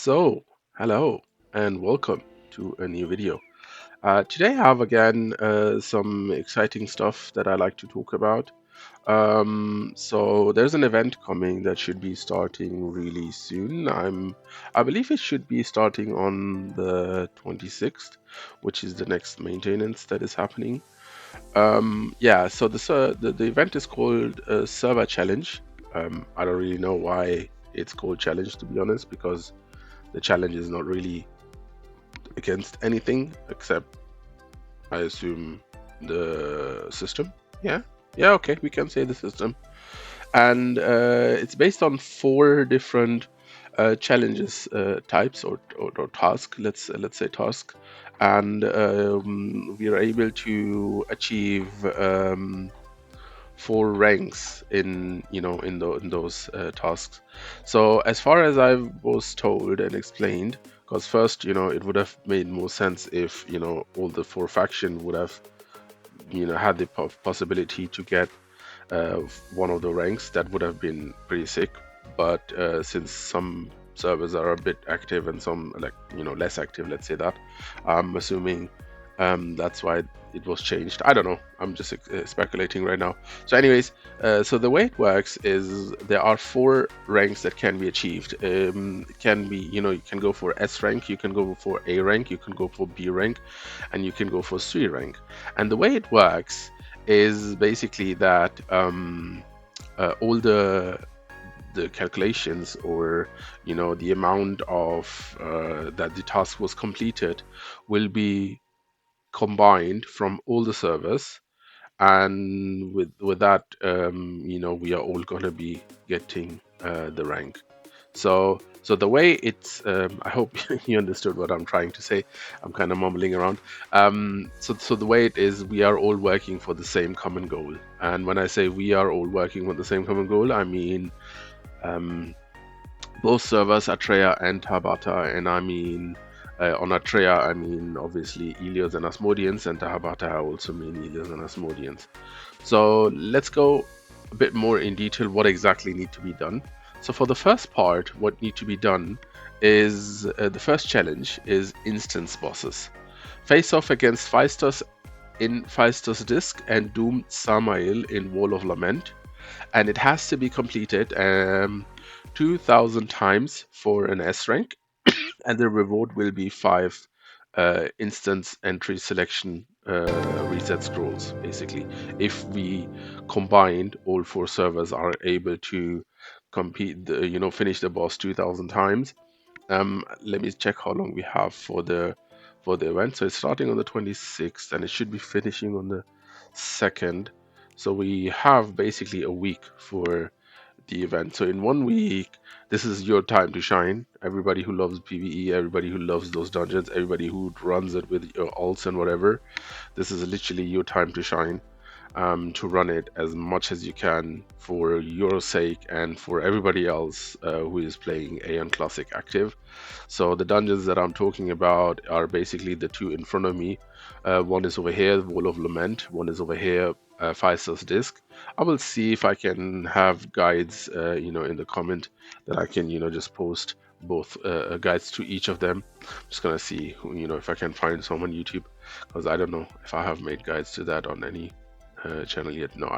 So, hello and welcome to a new video. Today I have again some exciting stuff that I like to talk about. So there's an event coming that should be starting really soon. I believe it should be starting on the 26th, which is the next maintenance that is happening. Yeah, so the event is called Server Challenge. I don't really know why it's called Challenge, to be honest, because the challenge is not really against anything except, I assume, the system. Yeah, yeah, okay, we can say the system. And it's based on four different challenges types or task. Let's say task, and we are able to achieve four ranks in in those tasks. So as far as I was told and explained, because first it would have made more sense if all the four faction would have had the possibility to get one of the ranks. That would have been pretty sick. But since some servers are a bit active and some like less active, let's say that, I'm assuming that's why it was changed. I don't know. I'm just speculating right now. So, anyways, so the way it works is there are four ranks that can be achieved. It can be, you can go for S rank, you can go for A rank, you can go for B rank, and you can go for C rank. And the way it works is basically that all the calculations, or the amount of that the task was completed, will be combined from all the servers, and with that we are all going to be getting the rank. So the way it's I hope you understood what I'm trying to say. I'm kind of mumbling around. So the way it is, we are all working for the same common goal. And when I say we are all working for the same common goal, I mean um, both servers, Atreya and Tabata. And I mean, on Atreya, I mean obviously Ilios and Asmodeans, and Tabata, I also mean Ilios and Asmodeans. So let's go a bit more in detail what exactly need to be done. So for the first part, what need to be done is the first challenge is instance bosses. Face off against Phaistos in Phaistos Disc and Doomed Samael in Wall of Lament, and it has to be completed 2,000 times for an S rank, and the reward will be 5 instance entry selection reset scrolls. Basically, if we combined, all four servers are able to compete, finish the boss 2,000 times. Let me check how long we have for the event. So it's starting on the 26th, and it should be finishing on the 2nd. So we have basically a week for the event. So in 1 week, this is your time to shine. Everybody who loves PvE, everybody who loves those dungeons, everybody who runs it with your alts and whatever, this is literally your time to shine. To run it as much as you can for your sake and for everybody else who is playing Aion Classic active. So the dungeons that I'm talking about are basically the two in front of me. One is over here, Wall of Lament. One is over here, Phaistos Disc. I will see if I can have guides, in the comment that I can, just post both guides to each of them. I'm just gonna see, if I can find some on YouTube, because I don't know if I have made guides to that on any channel yet. No,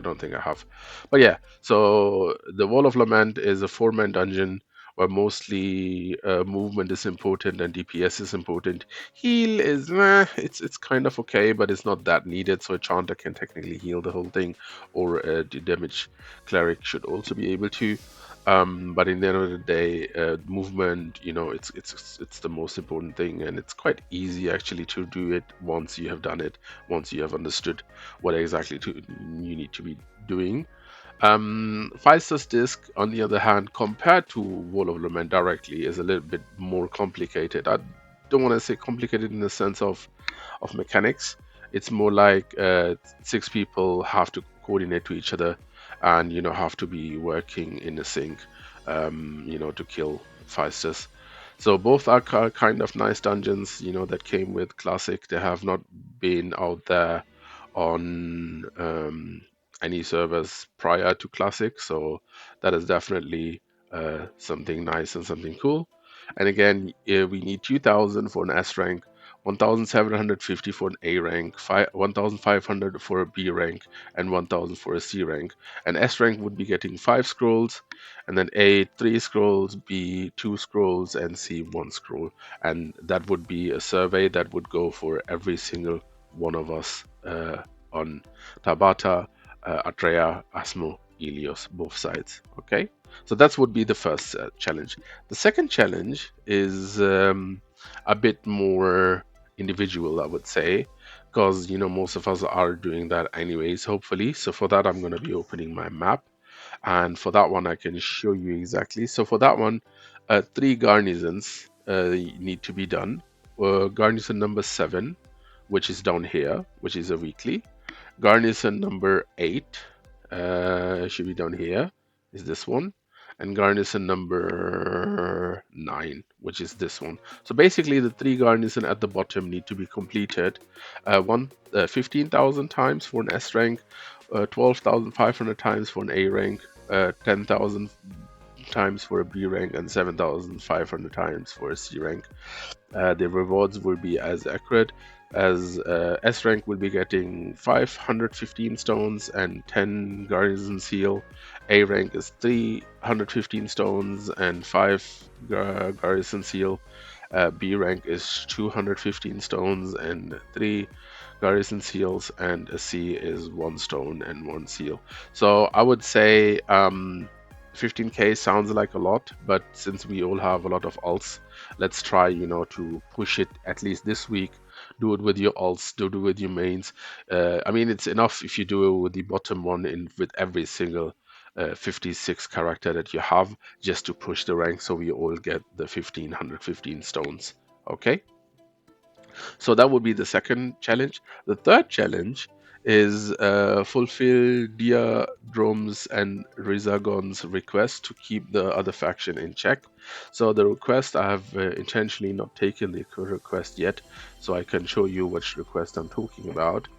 don't think I have. But yeah, so the Wall of Lament is a 4-man dungeon where mostly movement is important and DPS is important. Heal is it's kind of okay, but it's not that needed. So a chanter can technically heal the whole thing, or the damage cleric should also be able to. But in the end of the day, movement, it's the most important thing, and it's quite easy actually to do it once you have done it, once you have understood what exactly you need to be doing. Phaistos Disc, on the other hand, compared to Wall of Lament directly, is a little bit more complicated. I don't want to say complicated in the sense of mechanics. It's more like 6 people have to coordinate to each other, and have to be working in a sync, to kill Phaistos. So both are kind of nice dungeons, that came with Classic. They have not been out there on any servers prior to Classic, so that is definitely something nice and something cool. And again, we need 2000 for an S rank, 1750 for an A rank, 1500 for a B rank, and 1000 for a C rank. And S rank would be getting 5 scrolls, and then A 3 scrolls, B 2 scrolls, and C 1 scroll. And that would be a survey that would go for every single one of us on Tabata, Atreya, Asmo, Ilios, both sides. Okay, so that would be the first challenge. The second challenge is a bit more individual, I would say, because most of us are doing that anyways, hopefully. So for that, I'm going to be opening my map, and for that one, I can show you exactly. So for that one, 3 garnisons need to be done. Garnison number 7, which is down here, which is a weekly. Garnison number 8 should be down here, is this one. And garnison number 9, which is this one. So basically, the 3 garnison at the bottom need to be completed 15,000 times for an S rank, 12,500 times for an A rank, 10,000 times for a B rank, and 7,500 times for a C rank. The rewards will be as accurate as S rank will be getting 515 stones and 10 garrison seal. A rank is 315 stones and 5 garrison seal. B rank is 215 stones and 3 garrison seals, and a C is 1 stone and 1 seal. So I would say 15k sounds like a lot, but since we all have a lot of alts, let's try to push it at least this week. Do it with your alts, do it with your mains. I mean, it's enough if you do it with the bottom one in with every single 56 character that you have, just to push the rank so we all get the 1515 stones. Okay, so that would be the second challenge. The third challenge is fulfill Diadrom's and Rizagon's request to keep the other faction in check. So the request, I have intentionally not taken the request yet, so I can show you which request I'm talking about.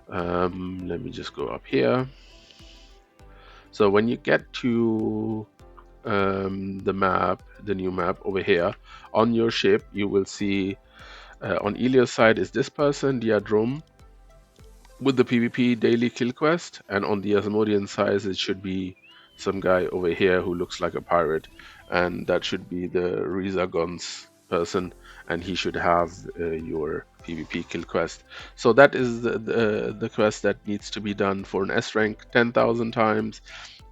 Let me just go up here. So when you get to the map, the new map over here, on your ship, you will see on Ilios' side is this person, Diadrom, with the PvP daily kill quest, and on the Asmodean side it should be some guy over here who looks like a pirate, and that should be the Rizagon's person, and he should have your PvP kill quest. So that is the quest that needs to be done for an S rank 10,000 times,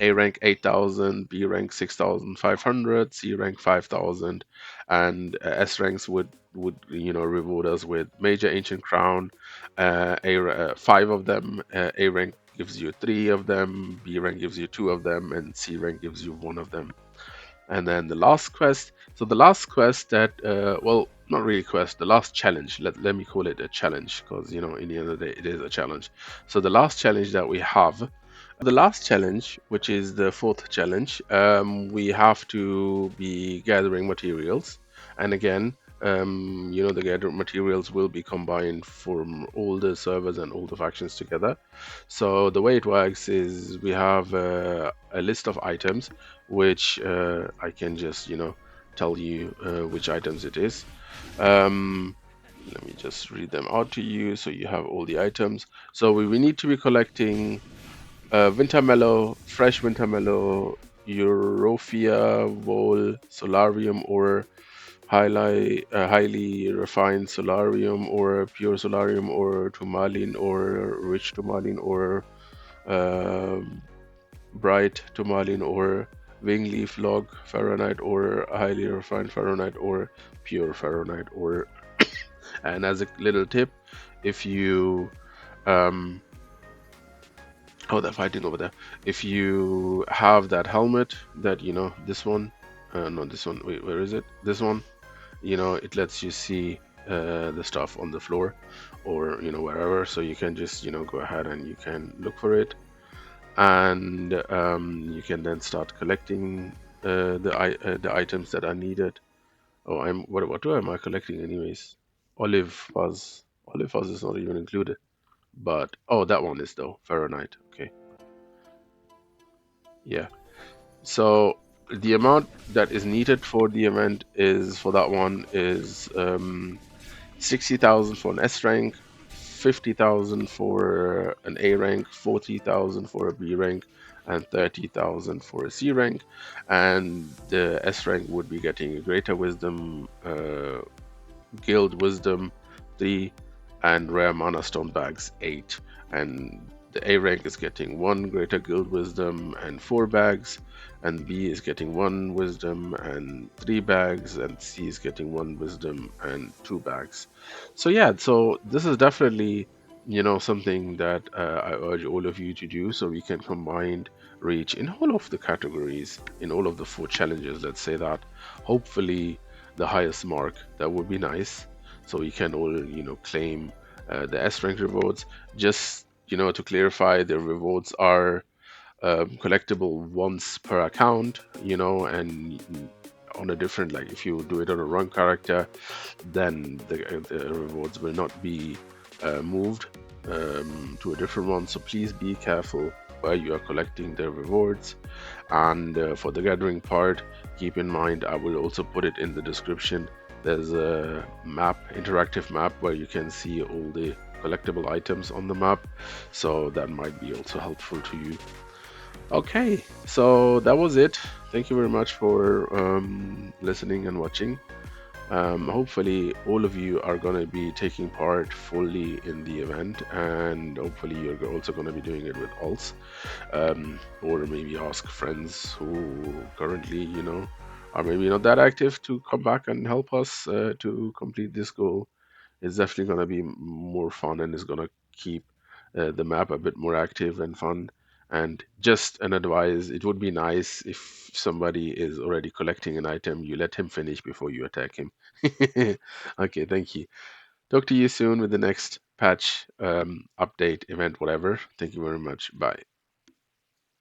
A rank 8,000, B rank 6,500, C rank 5,000, and S ranks would reward us with Major Ancient Crown, 5 of them. A rank gives you 3 of them, B rank gives you 2 of them, and C rank gives you 1 of them. And then the last quest. So the last quest that, well, not really quest, the last challenge. Let me call it a challenge, because in the end of the day, it is a challenge. So the last challenge that we have, the last challenge, which is the fourth challenge, we have to be gathering materials. And again, the gathered materials will be combined from all the servers and all the factions together. So the way it works is we have a list of items, which I can just, tell you which items it is. Let me just read them out to you so you have all the items. So we need to be collecting Wintermellow, fresh Wintermellow, Europhia, Vol, Solarium, or highly refined Solarium, or pure Solarium, or Tourmaline, or rich Tourmaline, or um bright Tourmaline, or wingleaf log Fahrenheit, or highly refined Fahrenheit, or pure Fahrenheit, or and as a little tip, if you um, oh, they're fighting over there. If you have that helmet, that this one, no, this one. Wait, where is it? This one. It lets you see the stuff on the floor, or wherever. So you can just go ahead and you can look for it, and you can then start collecting the items that are needed. Oh, what am I collecting anyways? Olive fuzz. Olive fuzz is not even included. But oh, that one is though. Fahrenheit. Okay. Yeah. So the amount that is needed for the event is for that one is 60,000 for an S rank, 50,000 for an A rank, 40,000 for a B rank, and 30,000 for a C rank. And the S rank would be getting a greater wisdom, guild wisdom 3, and rare mana stone bags 8. And the A rank is getting 1 greater guild wisdom and 4 bags, and B is getting 1 wisdom and 3 bags, and C is getting 1 wisdom and 2 bags. So yeah, so this is definitely something that I urge all of you to do, so we can combine reach in all of the categories, in all of the 4 challenges. Let's say that hopefully the highest mark, that would be nice, so we can all claim the S rank rewards. Just to clarify, the rewards are collectible once per account, and on a different, like if you do it on a wrong character, then the rewards will not be moved to a different one. So please be careful where you are collecting the rewards. And for the gathering part, keep in mind, I will also put it in the description. There's a map, interactive map, where you can see all the collectible items on the map. So that might be also helpful to you. Okay, so that was it. Thank you very much for listening and watching. Hopefully, all of you are going to be taking part fully in the event, and hopefully, you're also going to be doing it with alts, or maybe ask friends who currently, are maybe not that active to come back and help us to complete this goal. It's definitely going to be more fun, and it's going to keep the map a bit more active and fun. And just an advice, it would be nice if somebody is already collecting an item, you let him finish before you attack him. Okay, thank you. Talk to you soon with the next patch, update, event, whatever. Thank you very much. Bye.